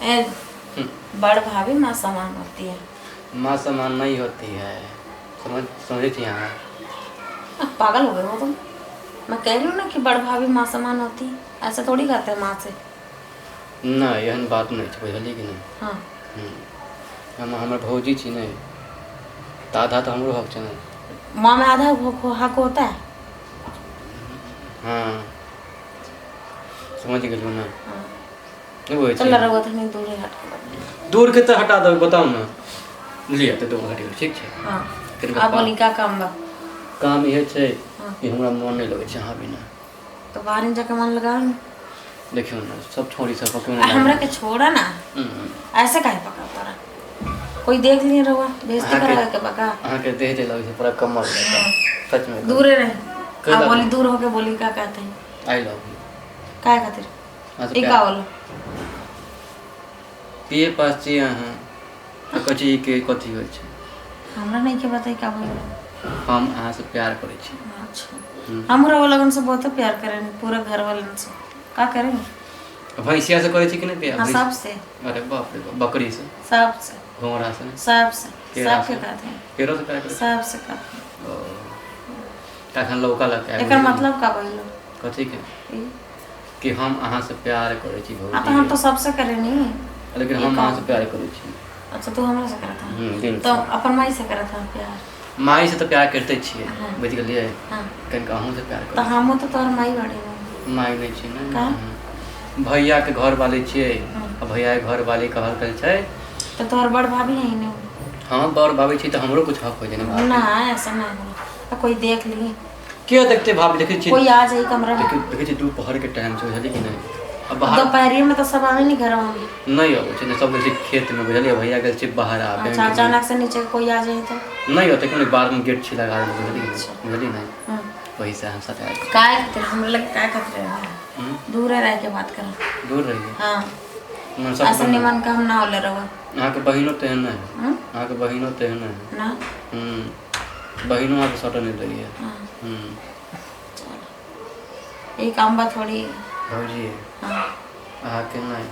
ए, बड़ भाभी माँ समान होती है। माँ समान नहीं होती है, समझे थी यहाँ। पागल हो गए हो तुम। मैं कह रही हूँ ना कि बड़ भाभी माँ समान होती है, ऐसे थोड़ी कहते हैं माँ से। ना एहन बात नहीं है, बुझलिए कि नहीं। हाँ हम हमर भौजी छी नहीं, तो आधा तो हमरो हक छै। माँ में आधा हक होता है। हाँ समझ गए ना। हाँ। नहीं वो चल रहा था नहीं, दूर हट के दूर के तो हटा दो, बताओ ना। लिया तो दो घड़ी ठीक है। हाँ आप बोली क्या काम बा। काम ये छै हाँ। कि हमरा मन नहीं लगे छै यहाँ बिना। तो बाहर जाके मन लगा। देखियो ना सब छोड़ी सब पकड़ हमरा के छोड़ा ना, ऐसे काहे पकड़ता रहा। कोई देख लिए रहुआ बेइज्जती करा के पका। हां के देख दे लगे पूरा कमर सच में दूर रहे। आप बोली दूर होके बोली क्या कहते हैं आई लव यू काय खातिर। एक का बोलो पिए पास छी अहाँ कथी के कथी होय छै हमरा नहीं के बताई का बोलो। हम अहाँ से प्यार करे छी। अच्छा हमरा वो लगन से बहुत प्यार करें, पूरा घर वालन से का करें। भैंसिया से करे छी कि नहीं प्यार। हां सब से। अरे बाप रे बकरी से सब से। घोड़ा से सब से सब के कहते हैं। केरो से प्यार करे सब से कहते हैं। का खान लौका लगा एकर मतलब का बोलो कथी के कि हम अहाँ से प्यार करे छी भौजी। तो हम तो सबसे करे नहीं, लेकिन हम अहाँ से प्यार करे छी। अच्छा तू हमरा से करत था तो अपन माई से करत था प्यार। माई से तो प्यार करते छिए। हाँ। बुझ गेलिए। हां कन कहूं से प्यार तो करे हम तो तोर माई बाड़ी माई नहीं छी ना। का भैया के घर वाले छिए और भैया के घर वाले कहल कल छै तो तोर बड़ भाभी है ने। हां बड़ भाभी छी तो हमरो कुछ हक हो जाने ना ऐसा ना हो। कोई देख ली के देखते भाभी देखे छी कोई आ जाए कमरा में। देखे छी दोपहर के टाइम से बुझली कि नहीं। अब बाहर दोपहर में तो सब आवे नहीं घर में नहीं हो छै सब गेल खेत में बुझलिए भैया गेल छै बाहर आबे। अच्छा अचानक से नीचे कोई आ जाए तो नहीं होते कि बाहर में गेट छी लगा दे बुझली नहीं। वही से हम साथ आए काय खातिर हमरा लगे काय खातिर दूर रह के बात कर। दूर रहिए। हां ऐसा निमन काम ना होले रहो। यहाँ के बहिनो ते है ना। यहाँ के बहिनो ते है ना। बहिनो आप सटो नहीं रही है। चलो एक काम बा थोड़ी भौजी हां आके नहीं